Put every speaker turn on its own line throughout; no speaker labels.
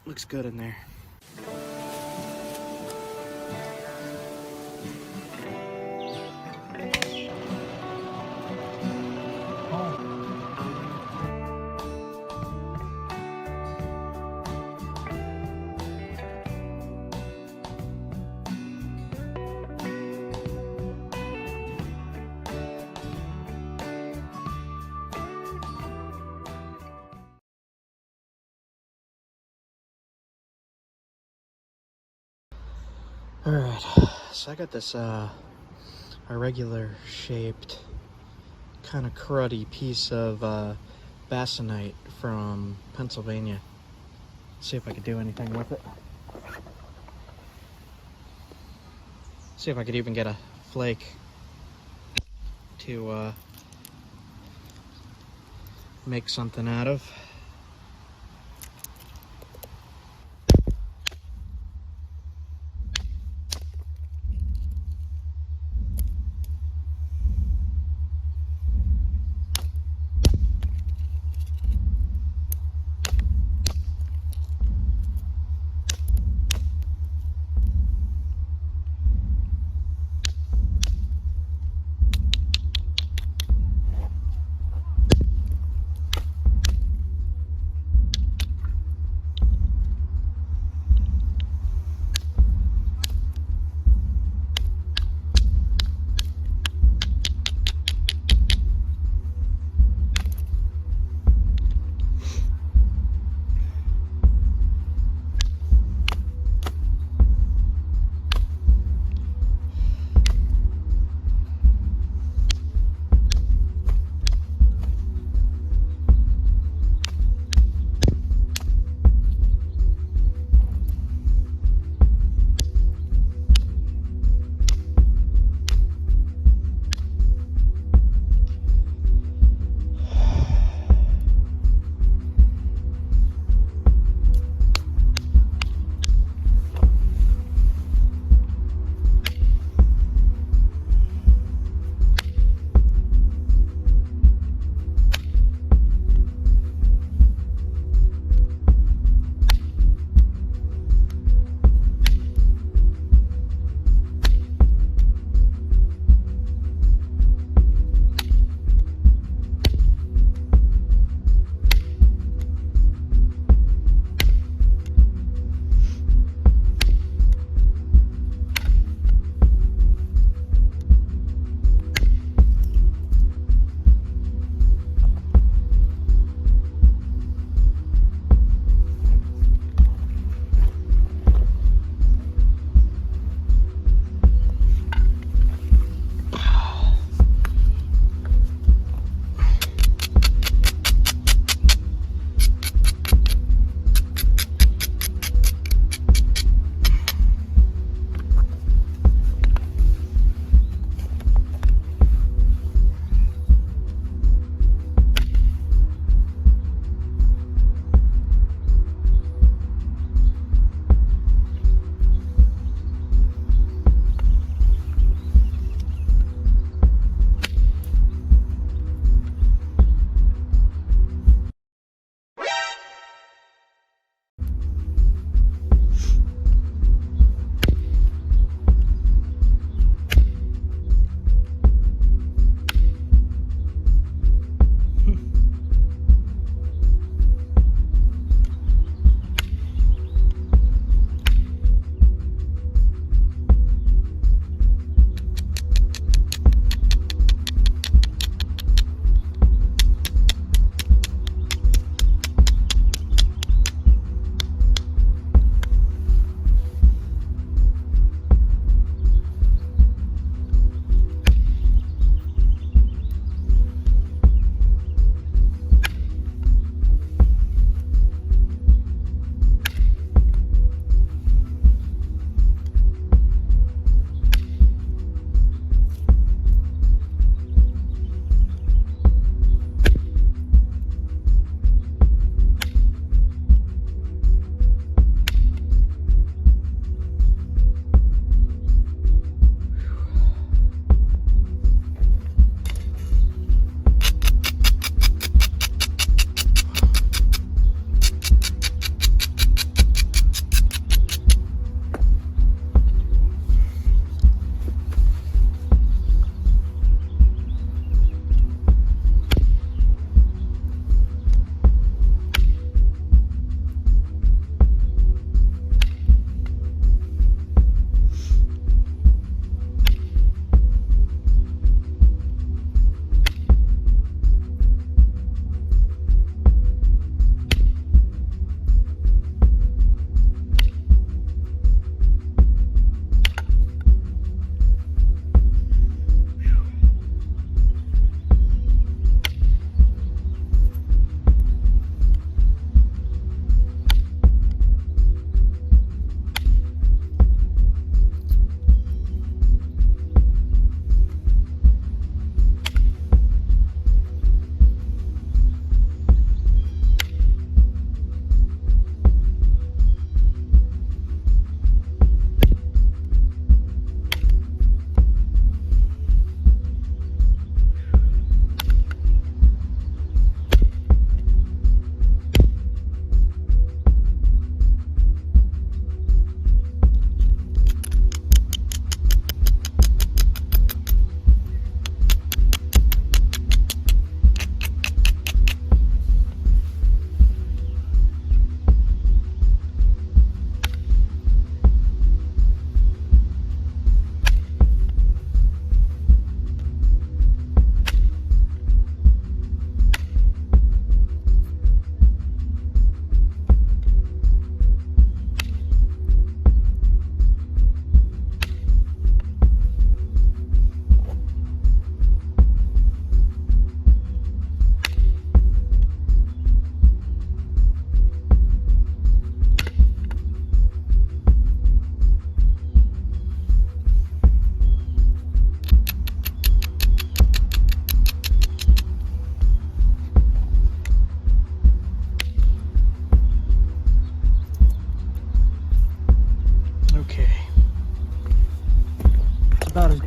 Looks good in there. Alright, so I got this irregular shaped, kind of cruddy piece of bassinite from Pennsylvania. See if I could do anything with it. See if I could even get a flake to make something out of.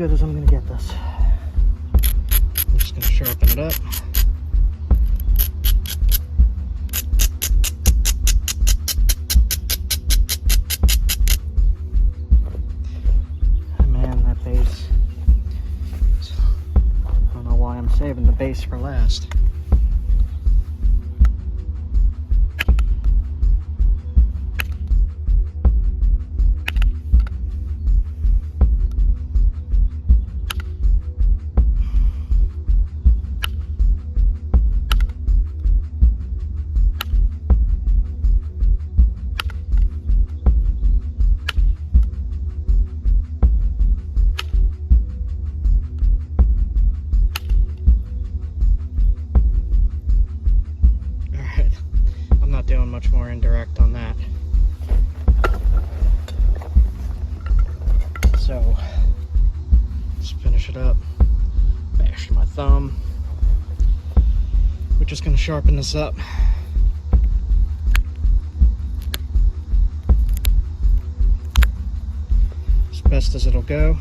good as I'm gonna get this. I'm just gonna sharpen it up. Oh man, that base. I don't know why I'm saving the base for last. Doing much more indirect on that. So let's finish it up. Bash my thumb. We're just gonna sharpen this up. As best as it'll go.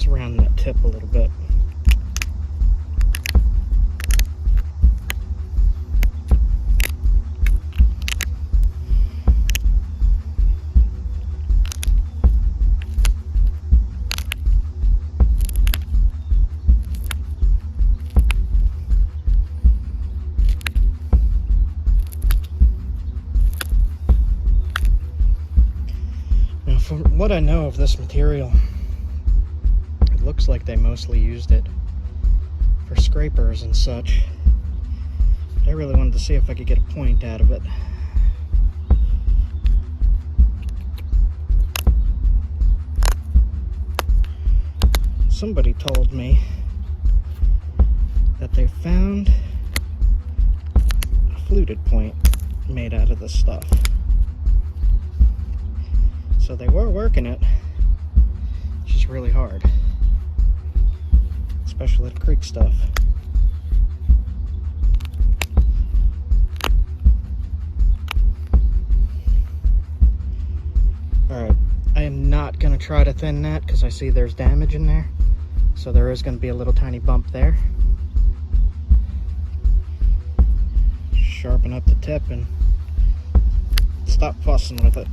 Around that tip a little bit. Now, from what I know of this material, looks like they mostly used it for scrapers and such. I really wanted to see if I could get a point out of it. Somebody told me that they found a fluted point made out of this stuff. So they were working it. It's just really hard. Especially the creek stuff. Alright, I am not going to try to thin that because I see there's damage in there. So there is going to be a little tiny bump there. Sharpen up the tip and stop fussing with it.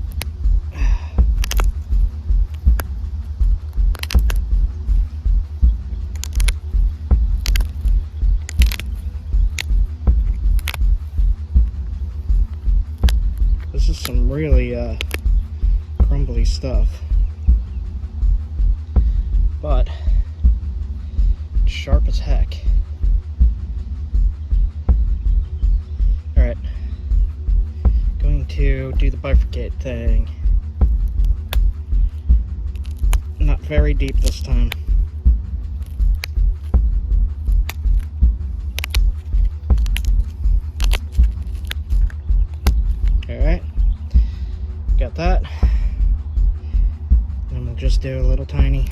This is some really crumbly stuff, but it's sharp as heck. Alright, going to do the bifurcate thing. Not very deep this time. Alright, got that. And we'll just do a little tiny.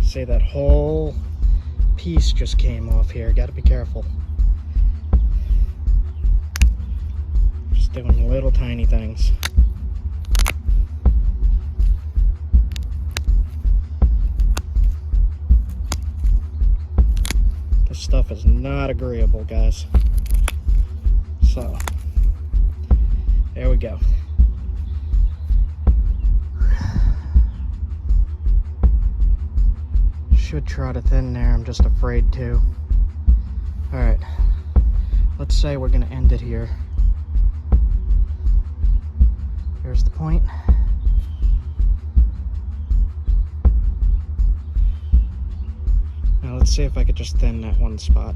See, that whole piece just came off here. Got to be careful. Just doing little tiny things. This stuff is not agreeable, guys. So, there we go. Should try to thin there, I'm just afraid to. Alright, let's say we're gonna end it here. Here's the point. Now let's see if I could just thin that one spot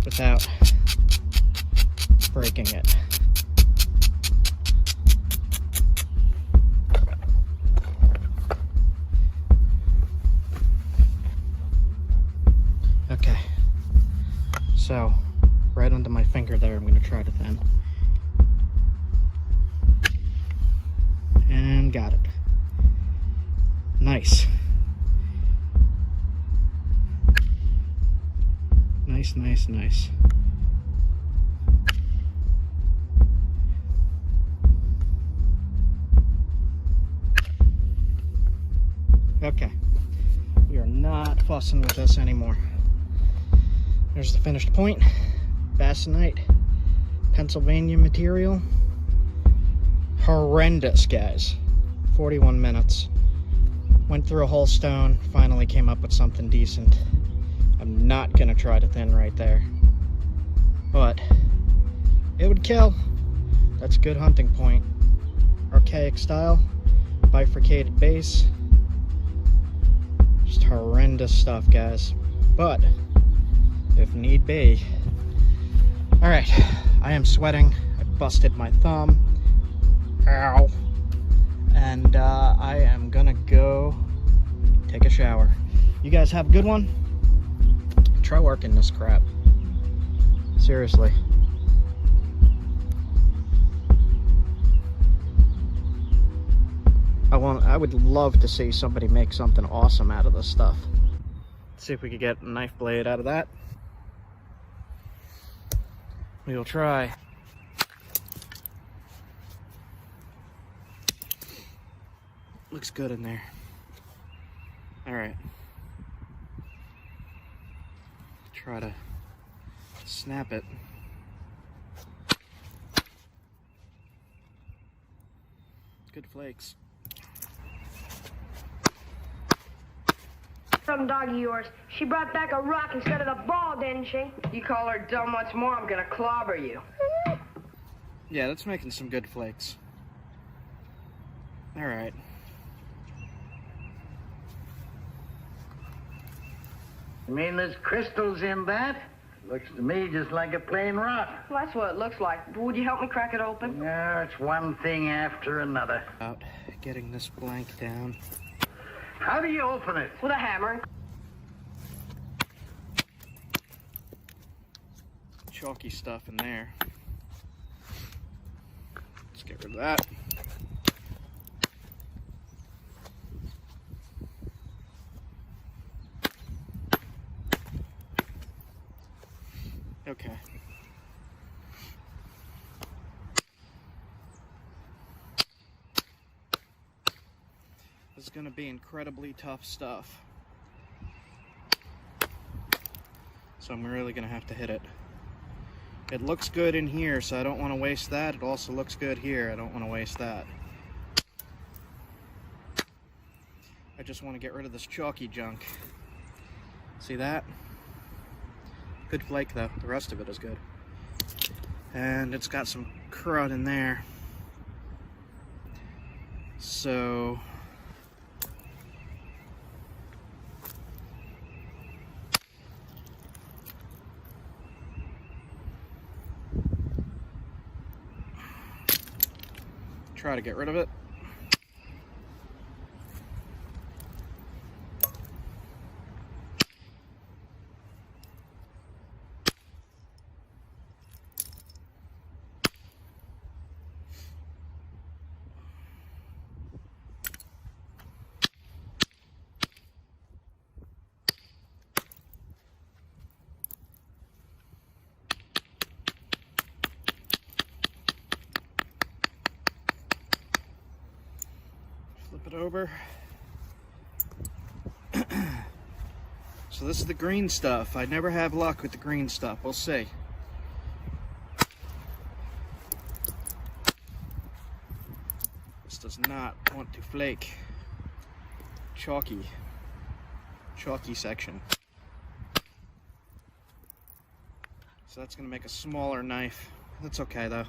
without breaking it. Okay, so right under my finger there, I'm going to try to thin. And got it. Nice. Nice, nice, nice. Okay, we are not fussing with this anymore. There's the finished point. Bassinite, Pennsylvania material. Horrendous, guys. 41 minutes. Went through a whole stone, finally came up with something decent. I'm not gonna try to thin right there, but it would kill. That's a good hunting point. Archaic style, bifurcated base. Just horrendous stuff, guys. But if need be. All right, I am sweating. I busted my thumb. Ow. And I am gonna go take a shower. You guys have a good one. Try working this crap. Seriously. I would love to see somebody make something awesome out of this stuff. Let's see if we could get a knife blade out of that. We will try. Looks good in there. All right. Try to snap it. Good flakes.
Some dog of yours. She brought back a rock instead of the ball, didn't she?
You call her dumb once more, I'm gonna clobber you.
Yeah, that's making some good flakes. All right.
You mean there's crystals in that? Looks to me just like a plain rock.
Well, that's what it looks like. Would you help me crack it open?
No, it's one thing after another.
About getting this blank down.
How do you open it?
With a hammer.
Chalky stuff in there. Let's get rid of that. Okay. This is going to be incredibly tough stuff. So I'm really going to have to hit it. It looks good in here, so I don't want to waste that. It also looks good here. I don't want to waste that. I just want to get rid of this chalky junk. See that? Good flake though. The rest of it is good. And it's got some crud in there. So try to get rid of it. Flip it over. So this is the green stuff. I never have luck with the green stuff. We'll see. This does not want to flake. Chalky section. So that's going to make a smaller knife. That's okay though.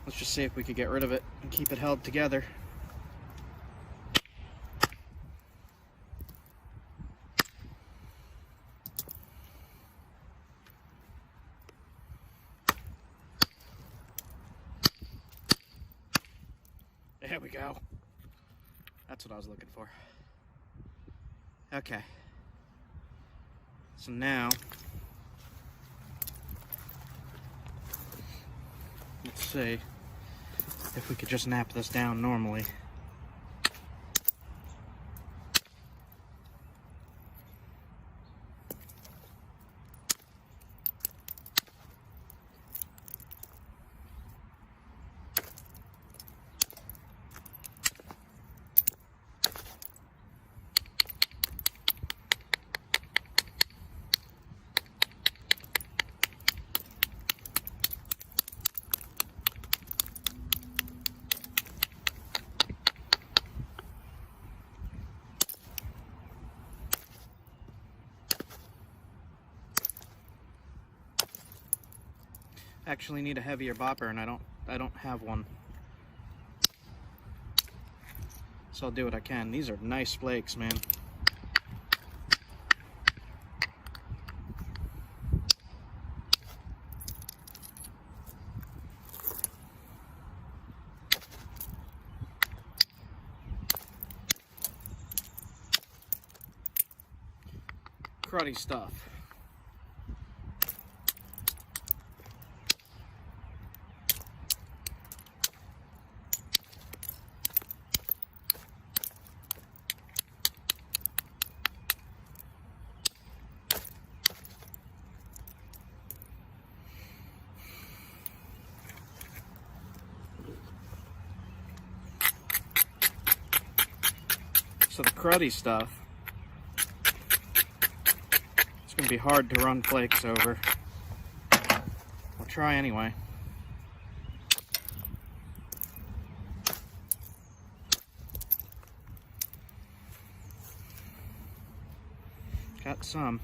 Let's just see if we could get rid of it and keep it held together. There we go. That's what I was looking for. Okay. So now, let's see if we could just nap this down normally. Actually need a heavier bopper, and I don't have one. So I'll do what I can. These are nice flakes, man. Cruddy stuff. So the cruddy stuff, it's going to be hard to run flakes over. I'll try anyway. Got some.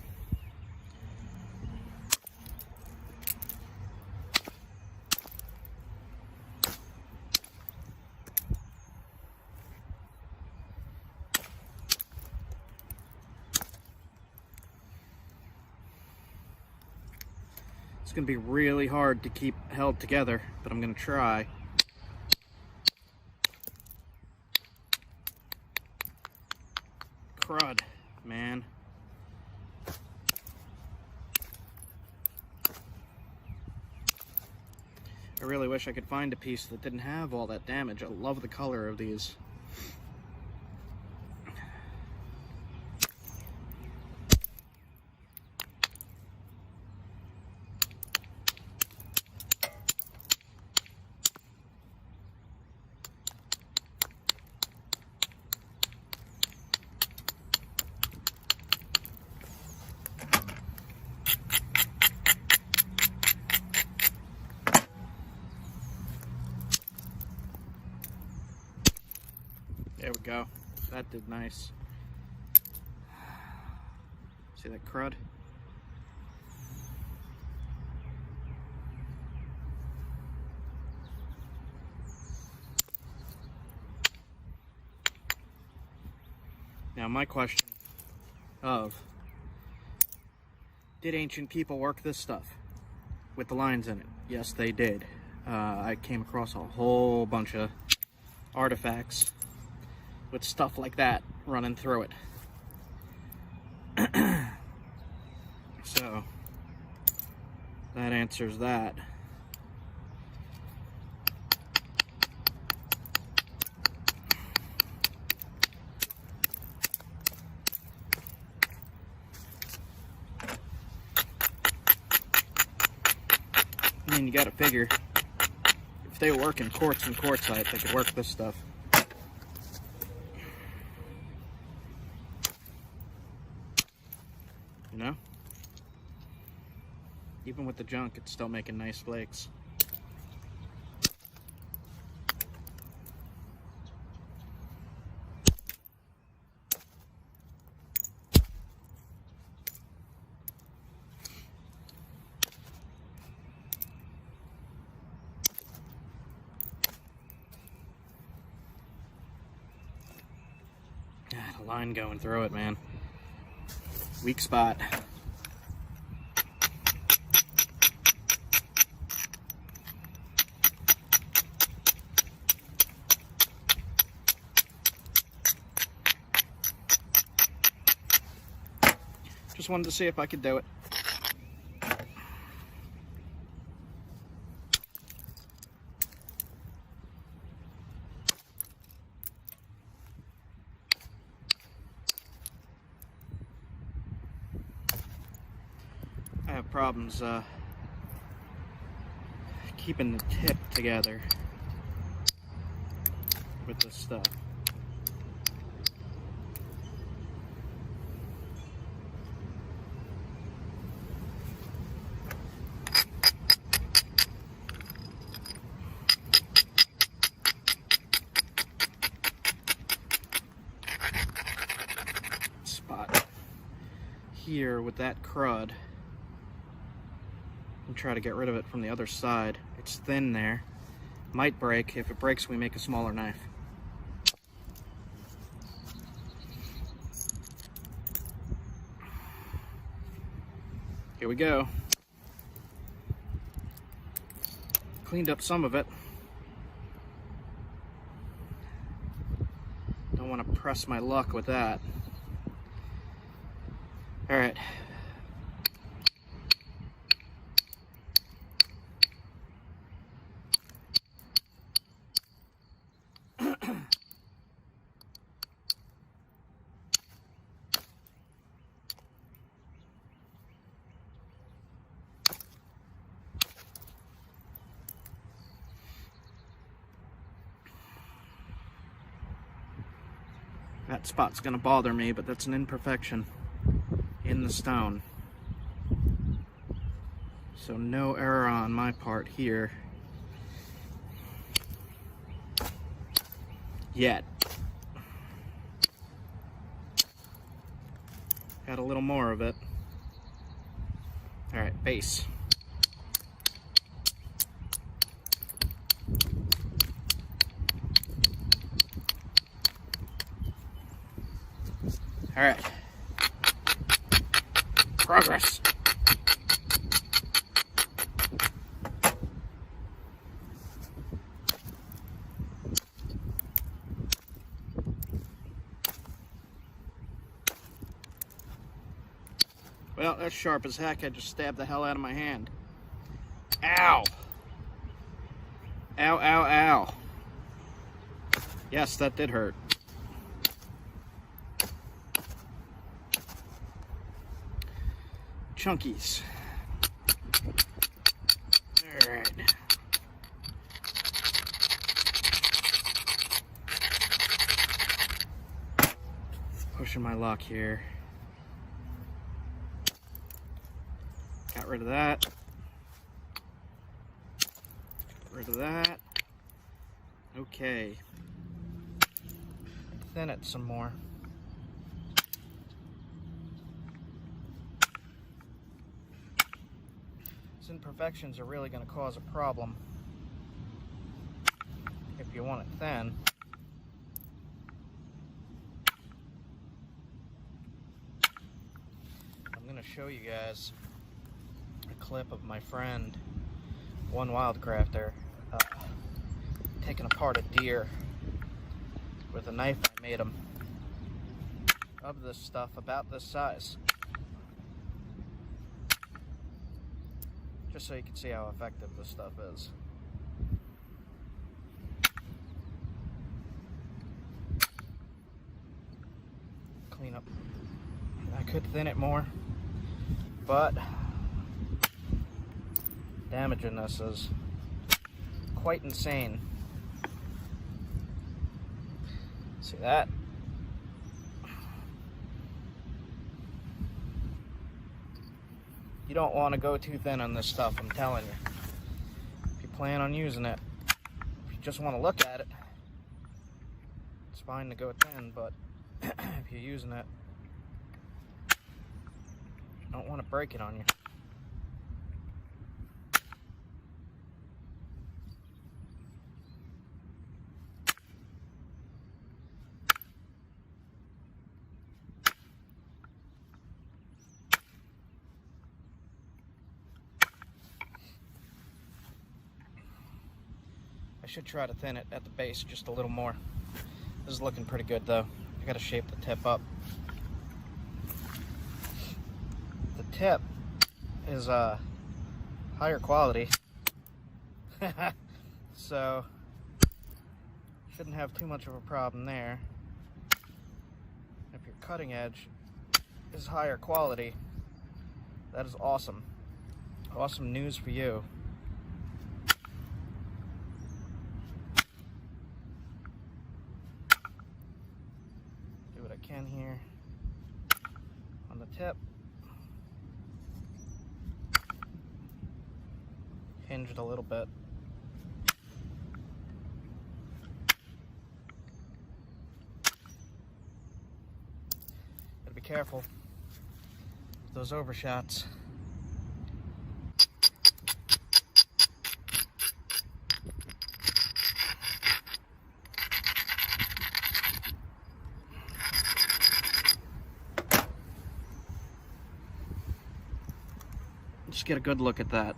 It's going to be really hard to keep held together, but I'm going to try. Crud, man. I really wish I could find a piece that didn't have all that damage. I love the color of these. There we go. That did nice. See that crud? Now my question of, did ancient people work this stuff with the lines in it? Yes, they did. I came across a whole bunch of artifacts with stuff like that running through it. So that answers that. I mean, you gotta figure, if they work in quartz and quartzite, they could work this stuff. You know? Even with the junk, it's still making nice flakes. A line going through it, man. Weak spot. Just wanted to see if I could do it. I have problems keeping the tip together with this stuff. Spot here with that crud. And try to get rid of it from the other side. It's thin there. Might break. If it breaks, we make a smaller knife. Here we go. Cleaned up some of it. Don't want to press my luck with that. All right. That spot's gonna bother me, but that's an imperfection in the stone. So no error on my part here. Yet. Got a little more of it. All right, base. All right. Progress. Well, that's sharp as heck. I just stabbed the hell out of my hand. Ow! Ow, ow, ow. Yes, that did hurt. Chunkies. All right. Pushing my luck here. Got rid of that. Got rid of that. Okay. Thin it some more. Imperfections are really going to cause a problem if you want it thin. I'm going to show you guys a clip of my friend, one wildcrafter, taking apart a deer with a knife I made him of this stuff about this size. Just so you can see how effective this stuff is. Clean up. I could thin it more, but damaging this is quite insane. See that? You don't want to go too thin on this stuff, I'm telling you. If you plan on using it, if you just want to look at it, it's fine to go thin, but if you're using it, you don't want to break it on you. should try to thin it at the base just a little more. This is looking pretty good though. I gotta shape the tip up. The tip is higher quality. So shouldn't have too much of a problem there. If your cutting edge is higher quality, that is awesome. Awesome news for you. Do what I can here on the tip. Hinge it a little bit. Gotta be careful with those overshots. Just get a good look at that.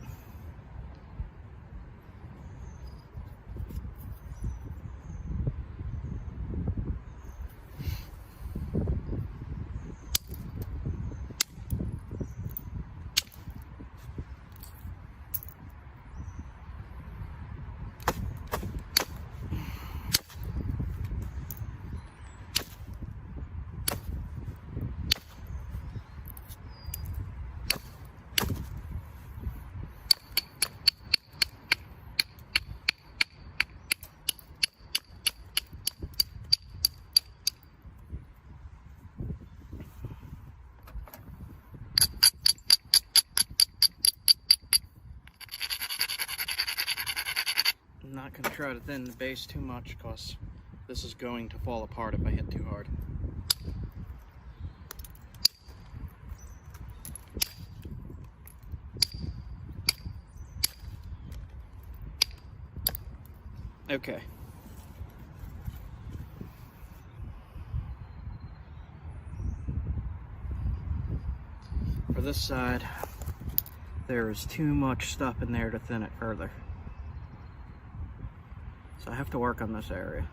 I'm not going to try to thin the base too much because this is going to fall apart if I hit too hard. Okay. For this side, there is too much stuff in there to thin it further. So I have to work on this area.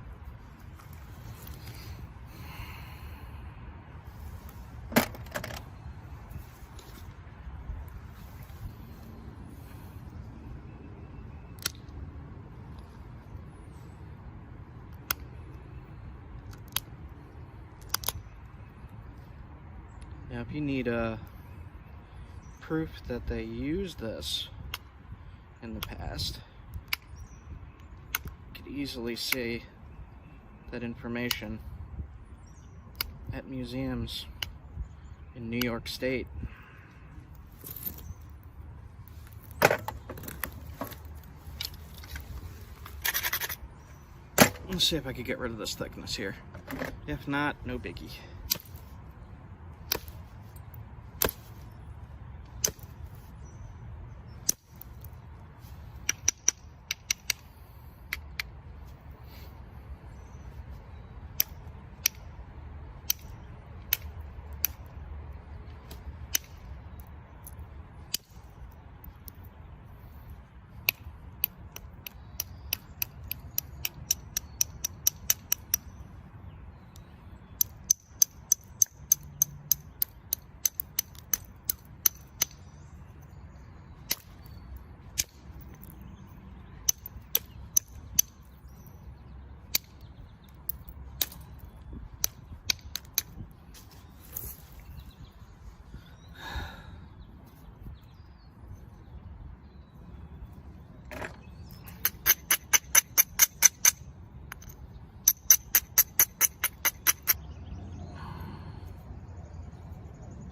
Now, if you need proof that they used this in the past, easily see that information at museums in New York State. Let's see if I can get rid of this thickness here. If not, no biggie.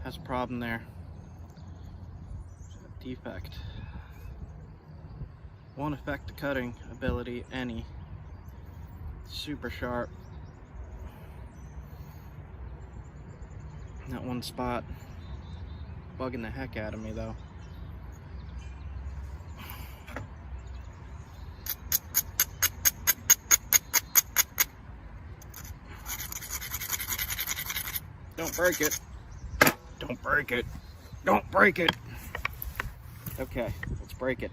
Has a problem there. Defect. Won't affect the cutting ability any. Super sharp. That one spot bugging the heck out of me though. Don't break it. Don't break it. Don't break it. Okay, let's break it.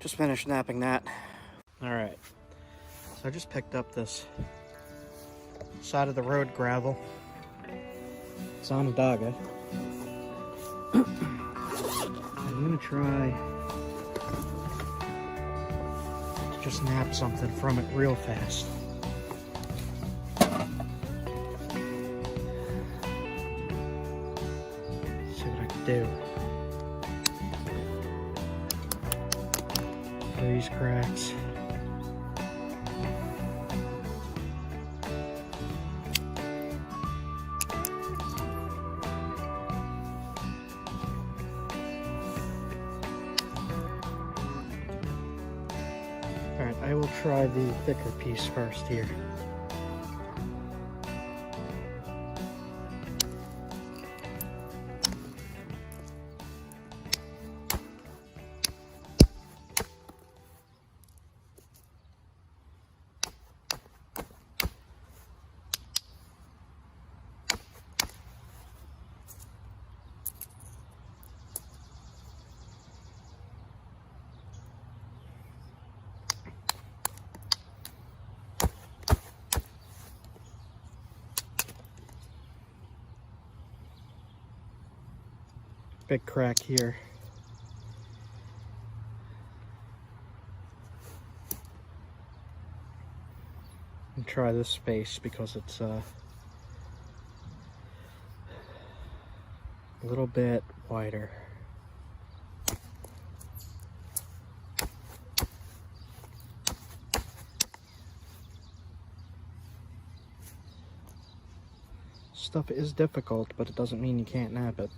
Just finished napping that. Alright, so I just picked up this side of the road gravel. It's on a dogga. I'm gonna try to just nap something from it real fast. See what I can do. These cracks. Alright, I will try the thicker piece first here. Big crack here. And try this space because it's a little bit wider. Stuff is difficult, but it doesn't mean you can't nap it.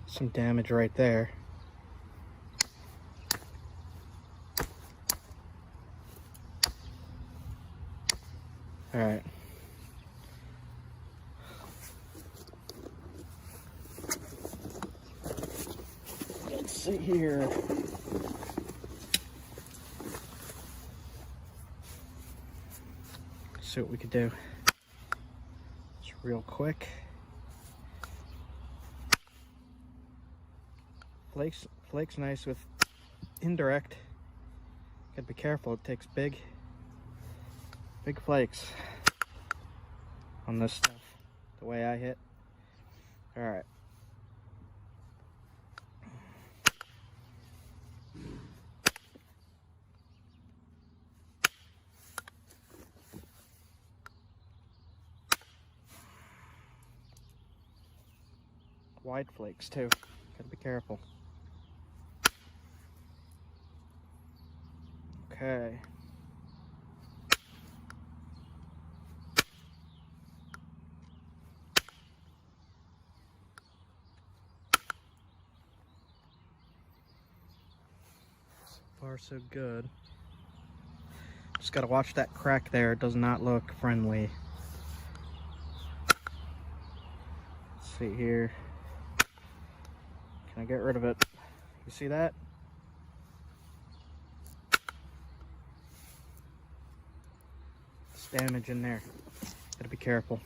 Some damage right there. All right. Let's see here. See what we could do. Just real quick. Flakes nice with indirect. Gotta be careful, it takes big flakes on this stuff, the way I hit. Alright. Wide flakes too, gotta be careful. Okay. So far so good. Just gotta watch that crack there, it does not look friendly. Let's see here. Can I get rid of it? You see that? Damage in there. Gotta be careful.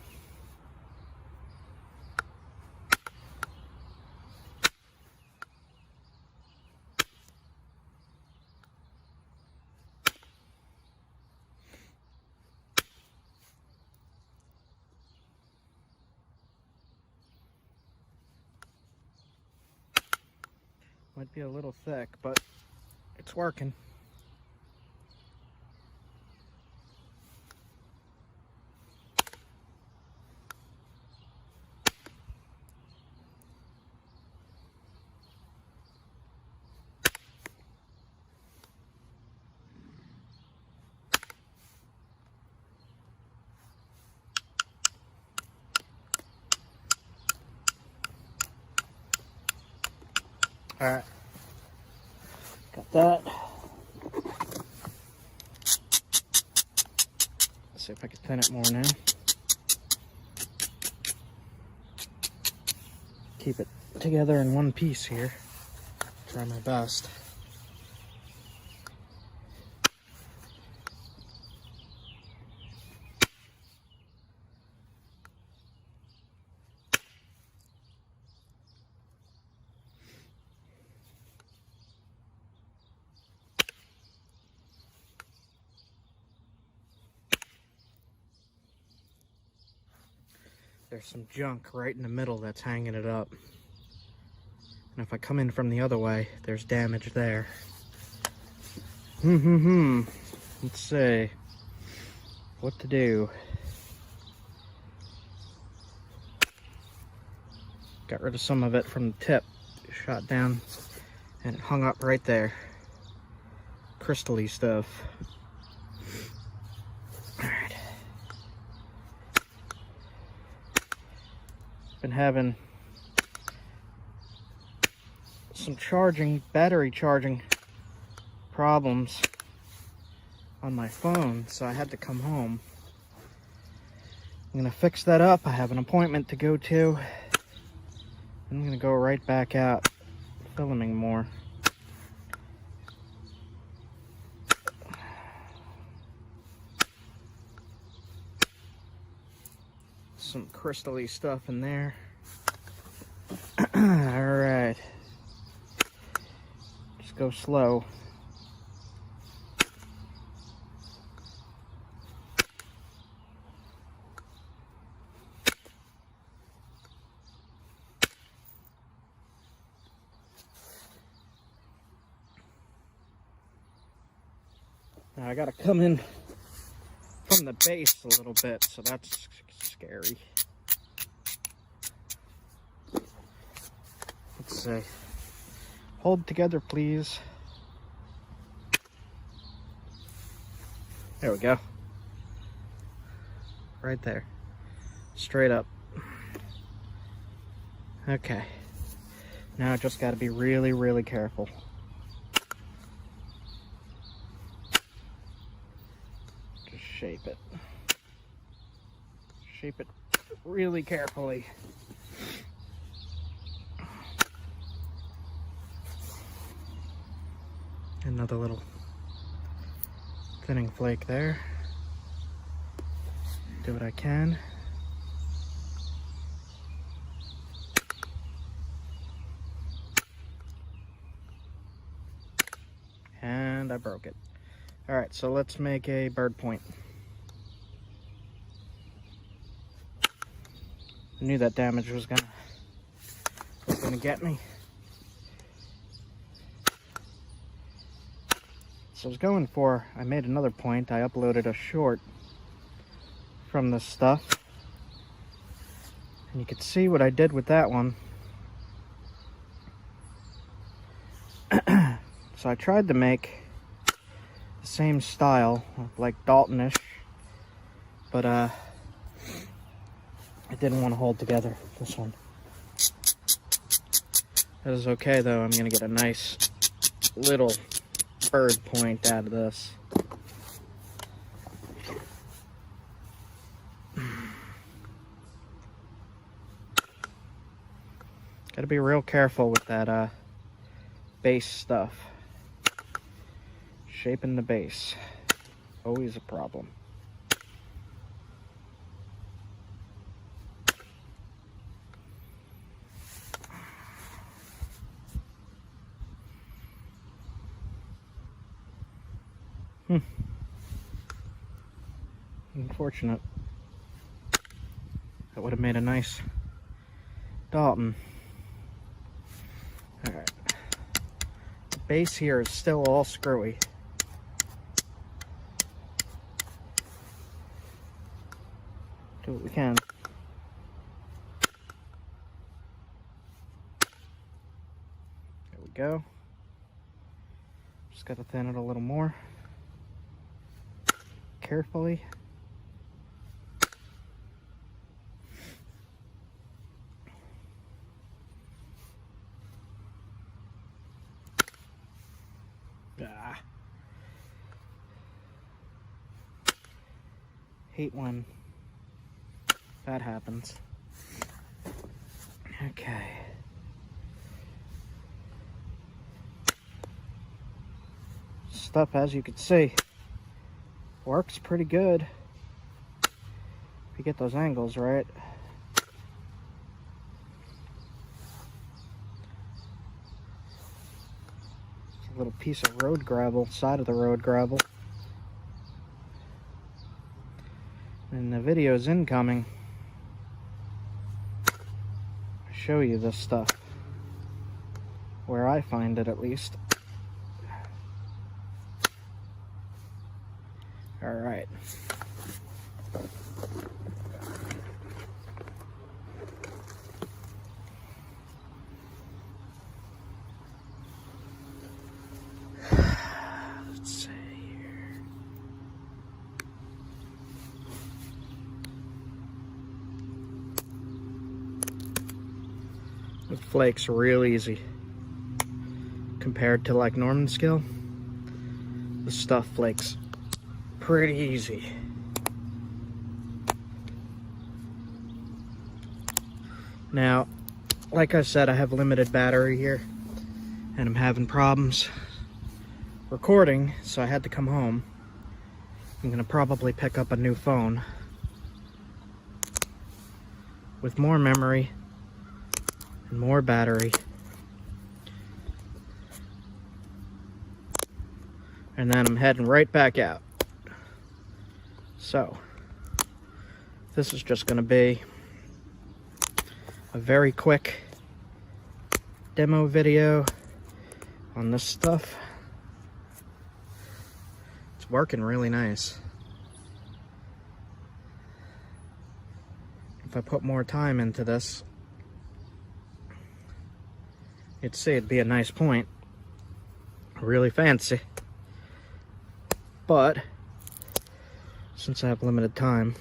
Might be a little thick, but it's working. All right, got that. see if I can thin it more now. Keep it together in one piece here. Try my best. There's some junk right in the middle that's hanging it up. And if I come in from the other way, there's damage there. Let's see what to do. Got rid of some of it from the tip. Shot down and it hung up right there. Crystal-y stuff. Alright. Been having some battery charging problems on my phone, so I had to come home. I'm gonna fix that up. I have an appointment to go to. I'm gonna go right back out filming more. Some crystal-y stuff in there. Alright. Just go slow. Now I gotta come in from the base a little bit, so that's scary. Let's see. Hold together, please. There we go. Right there. Straight up. Okay. Now I just gotta be really, really careful. Shape it. Shape it really carefully. Another little thinning flake there. Do what I can. And I broke it. Alright, so let's make a bird point. I knew that damage was gonna get me. So I was going for, I made another point. I uploaded a short from this stuff. And you can see what I did with that one. So I tried to make the same style, like Daltonish, but it didn't want to hold together, this one. That is okay though, I'm gonna get a nice little bird point out of this. Gotta be real careful with that base stuff. Shaping the base, always a problem. Unfortunate. That would have made a nice Dalton. Alright. The base here is still all screwy. Do what we can. There we go. Just got to thin it a little more. Carefully. Hate when that happens. Okay. Stuff, as you can see, works pretty good if you get those angles right. It's a little piece of road gravel, side of the road gravel. And the video's incoming. I'll show you this stuff, where I find it at least. All right. Let's see here. It flakes real easy compared to like Norman scale. The stuff flakes pretty easy. Now, like I said, I have limited battery here and I'm having problems recording, so I had to come home. I'm gonna probably pick up a new phone with more memory and more battery, and then I'm heading right back out. So, this is just going to be a very quick demo video on this stuff. It's working really nice. If I put more time into this, you'd see it'd be a nice point. Really fancy. But since I have limited time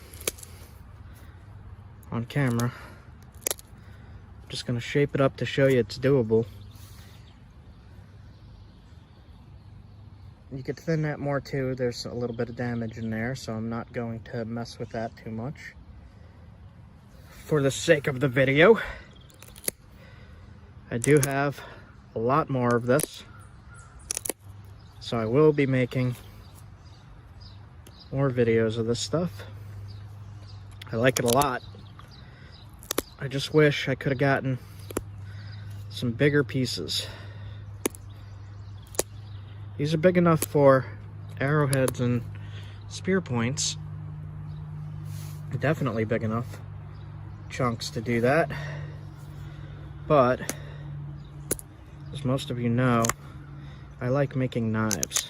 on camera, I'm just going to shape it up to show you it's doable. You could thin that more too. There's a little bit of damage in there, so I'm not going to mess with that too much for the sake of the video. I do have a lot more of this, so I will be making more videos of this stuff. I like it a lot. I just wish I could have gotten some bigger pieces. These are big enough for arrowheads and spear points. Definitely big enough chunks to do that. But, as most of you know, I like making knives.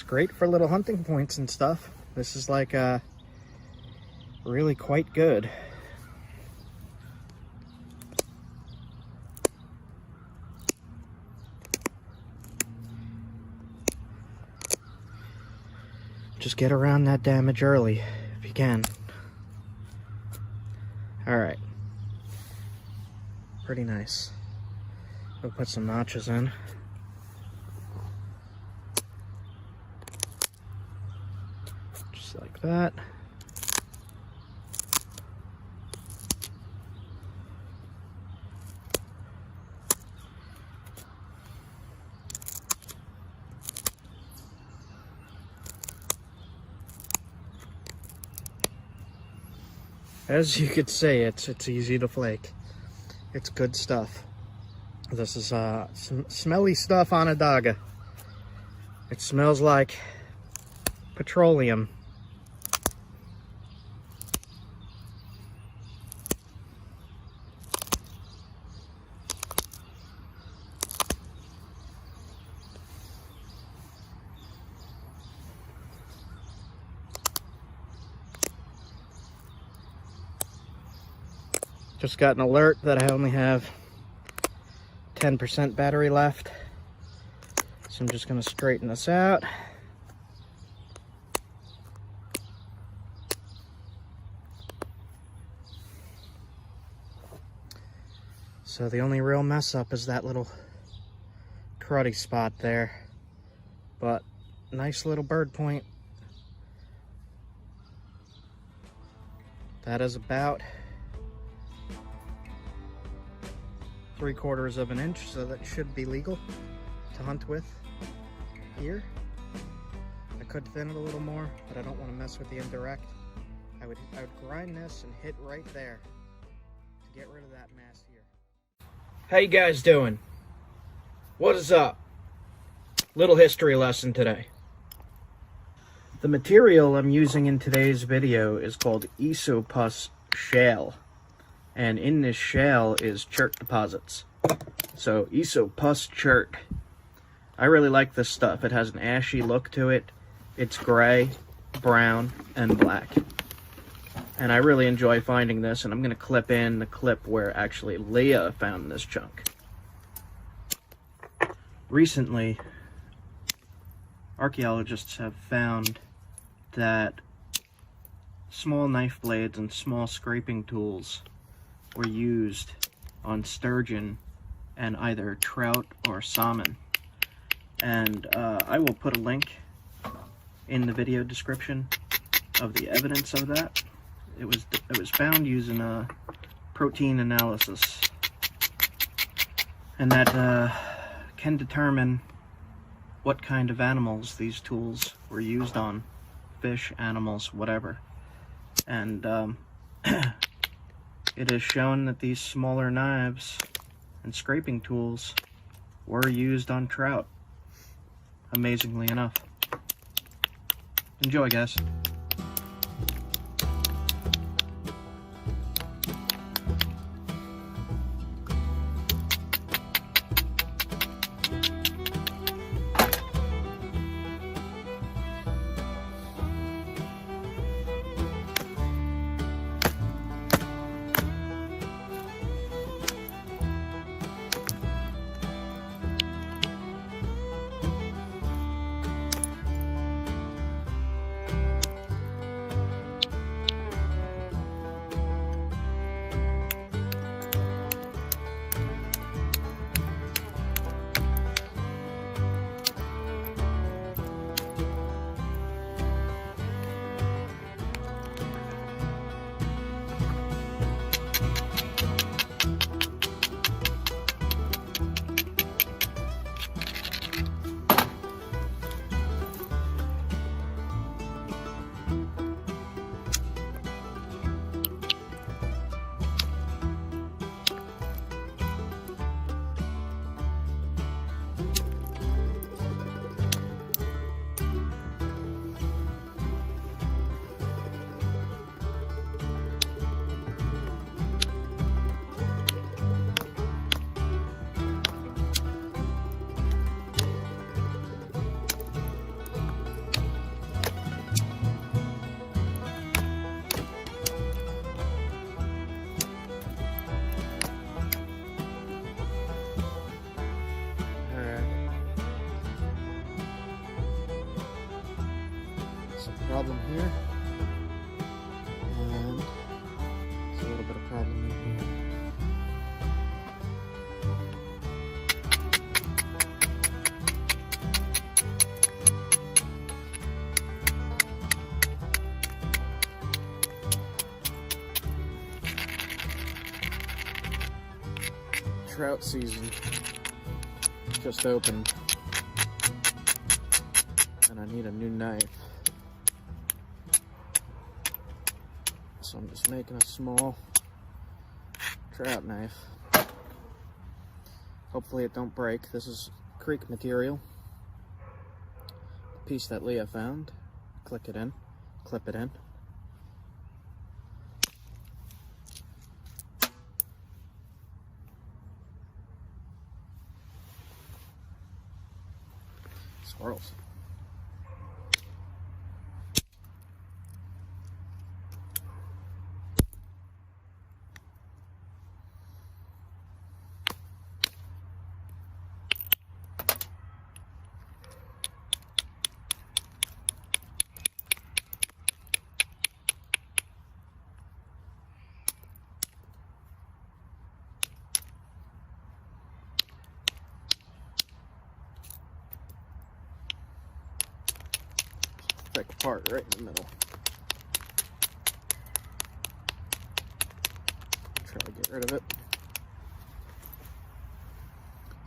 Great for little hunting points and stuff. This is like really quite good. Just get around that damage early if you can. All right, pretty nice. We'll put some notches in. Like that. As you could see, it's easy to flake. It's good stuff. This is some smelly stuff on a dogga. It smells like petroleum. Just got an alert that I only have 10% battery left. So I'm just going to straighten this out. So the only real mess up is that little cruddy spot there, but nice little bird point. That is about 3/4 of an inch, so that should be legal to hunt with here. I could thin it a little more, but I don't want to mess with the indirect. I would grind this and hit right there to get rid of that mass here. How you guys doing? What is up? Little history lesson today. The material I'm using in today's video is called isopus shale, and in this shale is chert deposits. So isopus chert. I really like this stuff. It has an ashy look to it. It's gray, brown, and black. And I really enjoy finding this, and I'm going to clip in the clip where actually Leah found this chunk. Recently, archaeologists have found that small knife blades and small scraping tools were used on sturgeon and either trout or salmon. And I will put a link in the video description of the evidence of that. It was found using a protein analysis, and that can determine what kind of animals these tools were used on. Fish, animals, whatever. And it is shown that these smaller knives and scraping tools were used on trout, amazingly enough. Enjoy, guys. Problem here, and there's a little bit of problem in here. Trout season just opened, and I need a new knife. So I'm just making a small trout knife. Hopefully it don't break. This is creek material. The piece that Leah found. Click it in, clip it in. Squirrels. part right in the middle. Try to get rid of it.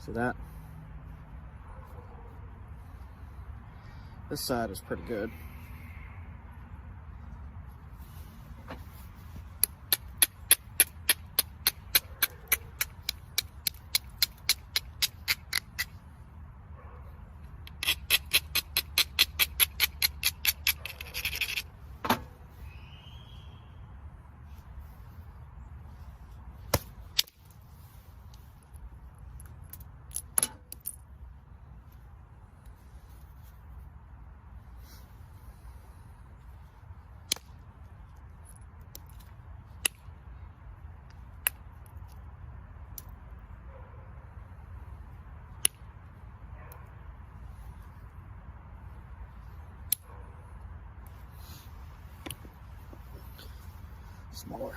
See that? This side is pretty good. Smaller.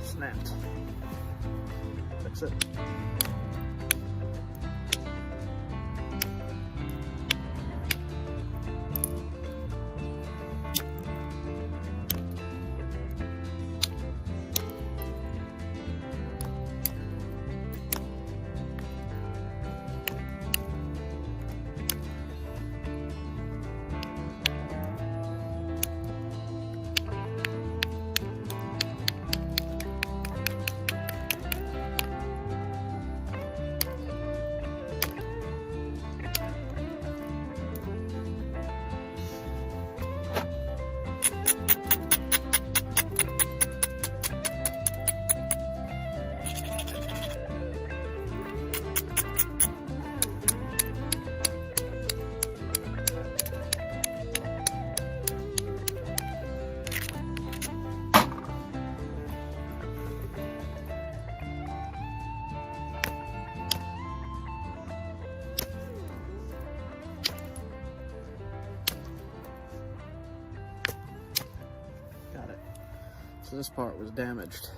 Snapped. Fix it. So this part was damaged.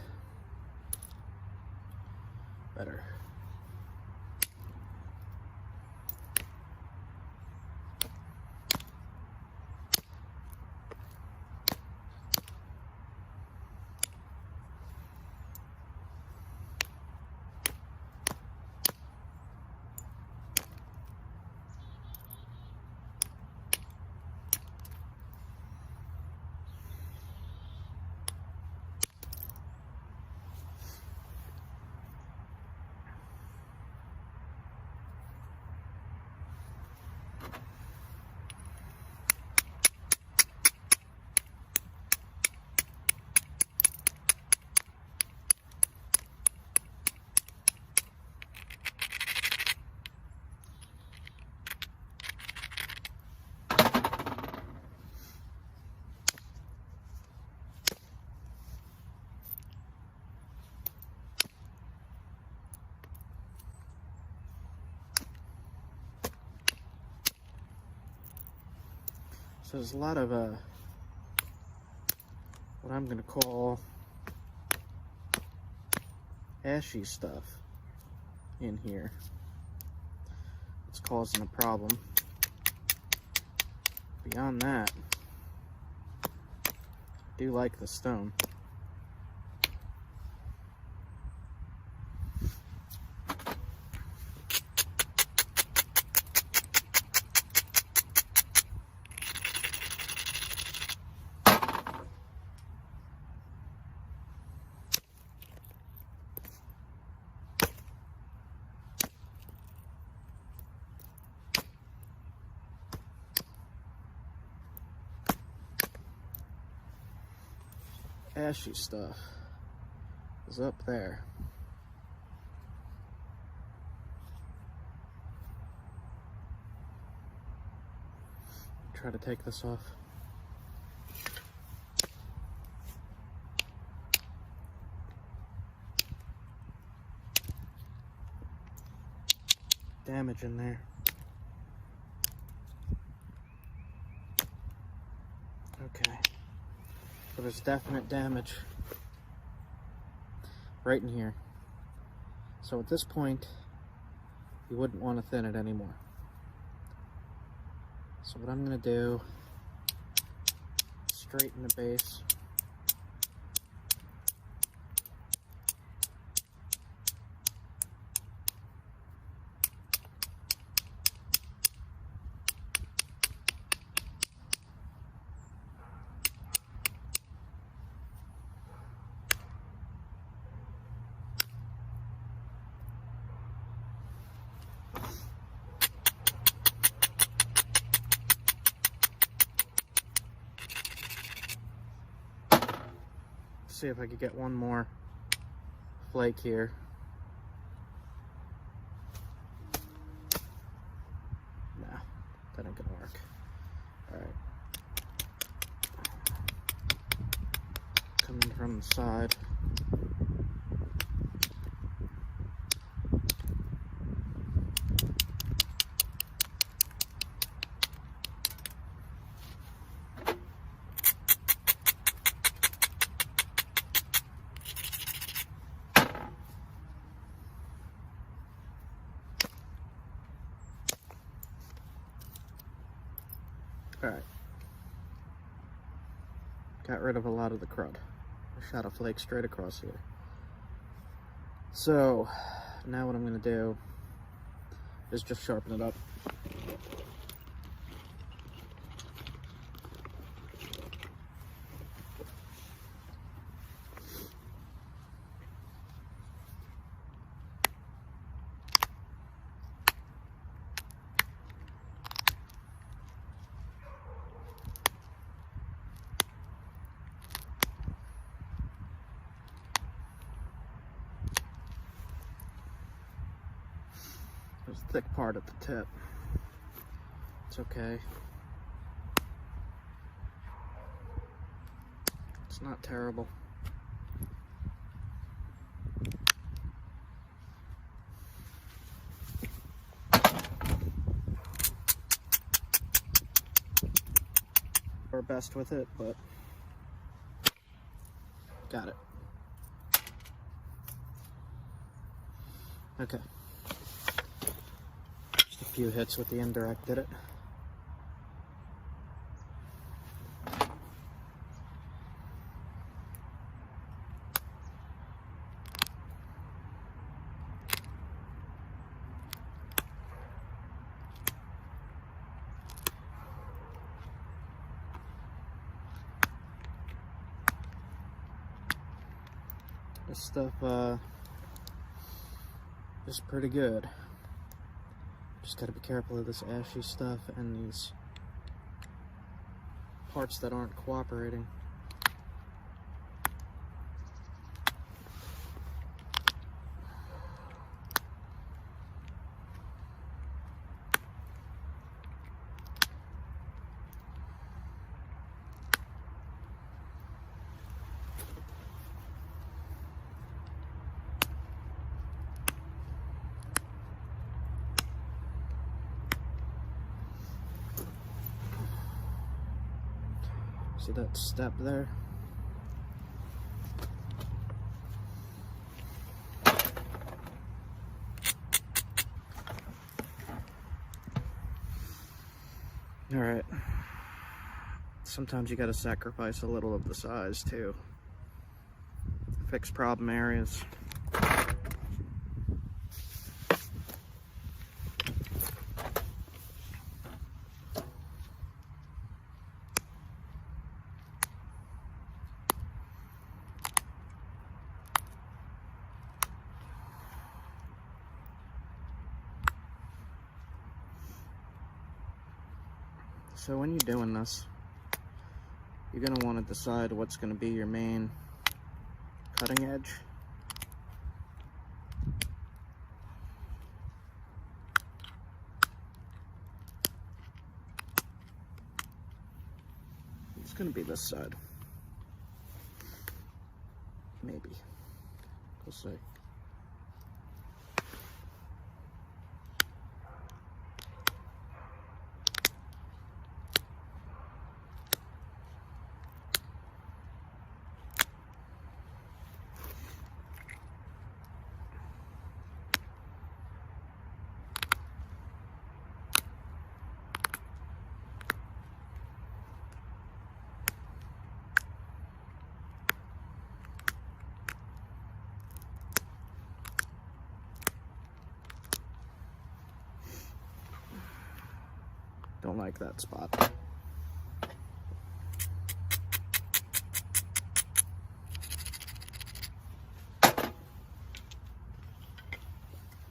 Better. So there's a lot of what I'm gonna call ashy stuff in here. It's causing a problem. Beyond that, I do like the stone. Ashy stuff is up there. Try to take this off. Damage in there. Okay. So there's definite damage right in here. So at this point, you wouldn't want to thin it anymore. So what I'm going to do, straighten the base. See if I could get one more flake here. Nah, that ain't gonna work. All right. Coming from the side. Alright. Got rid of a lot of the crud. I shot a flake straight across here. So, now what I'm going to do is just sharpen it up. There's a thick part at the tip. It's okay. It's not terrible. Our best with it, but got it. Okay. Just a few hits with the indirect did it. This stuff is pretty good. Just gotta be careful of this ashy stuff and these parts that aren't cooperating. See that step there? All right. Sometimes you gotta sacrifice a little of the size too. Fix problem areas. So when you're doing this, you're going to want to decide what's going to be your main cutting edge. It's going to be this side. Maybe. We'll see. Don't like that spot.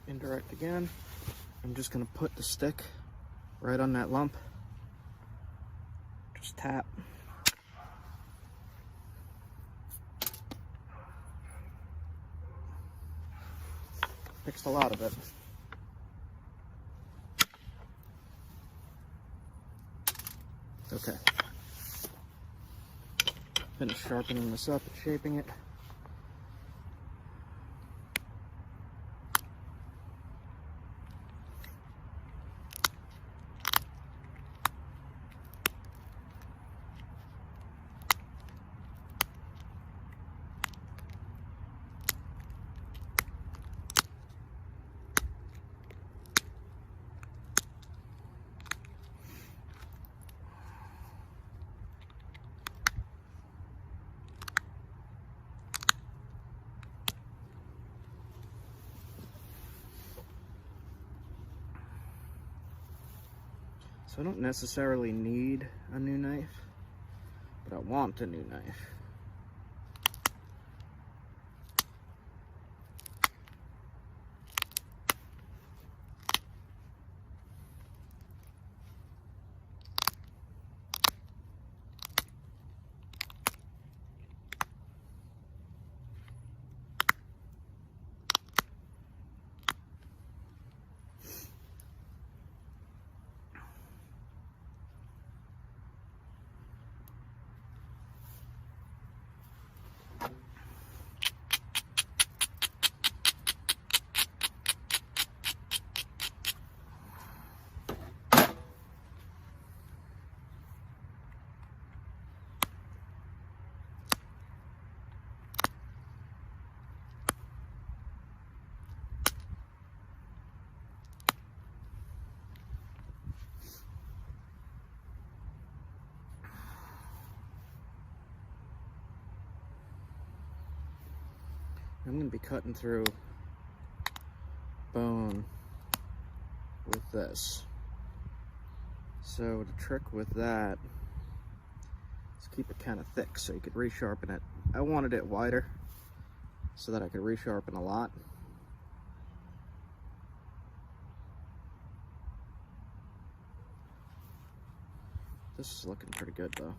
Indirect again. I'm just going to put the stick right on that lump. Just tap. Fixed a lot of it. Okay. Finish sharpening this up and shaping it. So I don't necessarily need a new knife, but I want a new knife. I'm going to be cutting through bone with this. So the trick with that is keep it kind of thick so you could resharpen it. I wanted it wider so that I could resharpen a lot. This is looking pretty good though.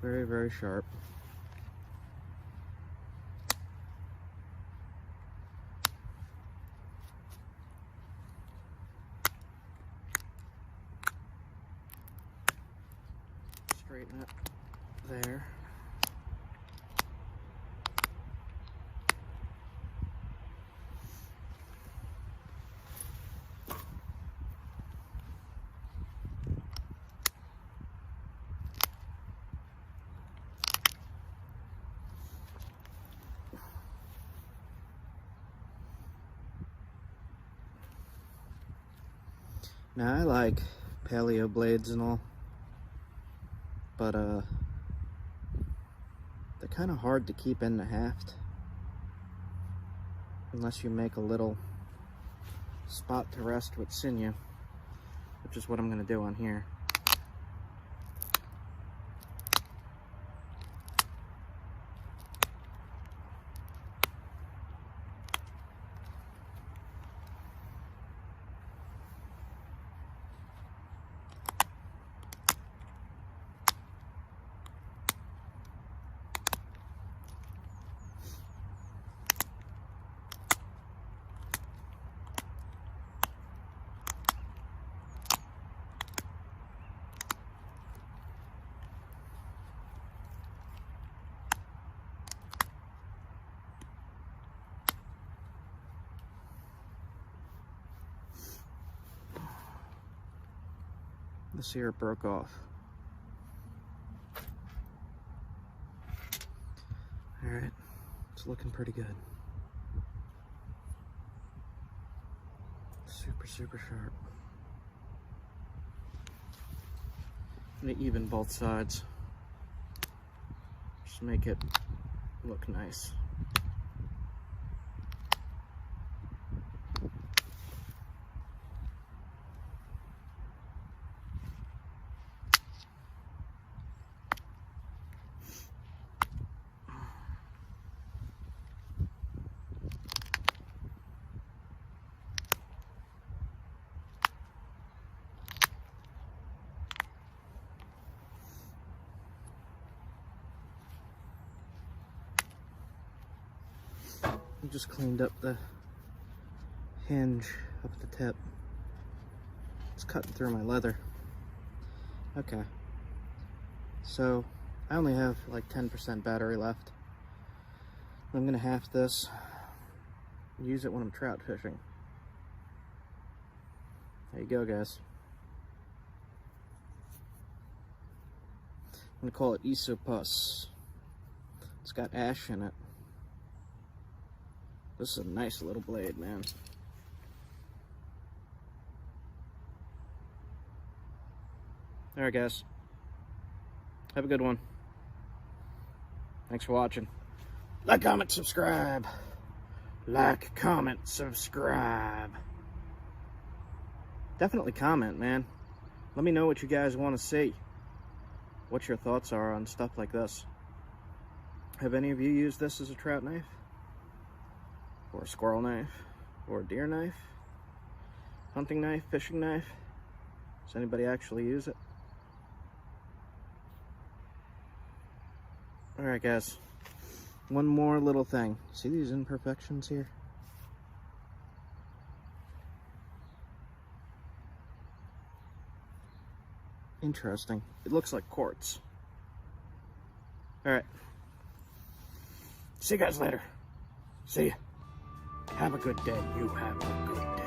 Very, very sharp. Straighten it there. Now I like paleo blades and all, but they're kind of hard to keep in the haft unless you make a little spot to rest with sinew, which is what I'm going to do on here. This here broke off. Alright, it's looking pretty good. Super, super sharp. I'm gonna even both sides. Just make it look nice. I just cleaned up the hinge up at the tip. It's cutting through my leather. Okay. So I only have like 10% battery left. I'm gonna haft this and use it when I'm trout fishing. There you go, guys. I'm gonna call it Isopus. It's got ash in it. This is a nice little blade, man. Alright, guys. Have a good one. Thanks for watching. Like, comment, subscribe. Like, comment, subscribe. Definitely comment, man. Let me know what you guys want to see. What your thoughts are on stuff like this. Have any of you used this as a trout knife? Or a squirrel knife? Or a deer knife? Hunting knife? Fishing knife? Does anybody actually use it? Alright, guys. One more little thing. See these imperfections here? Interesting. It looks like quartz. Alright. See you guys later. See ya. Have a good day. You have a good day.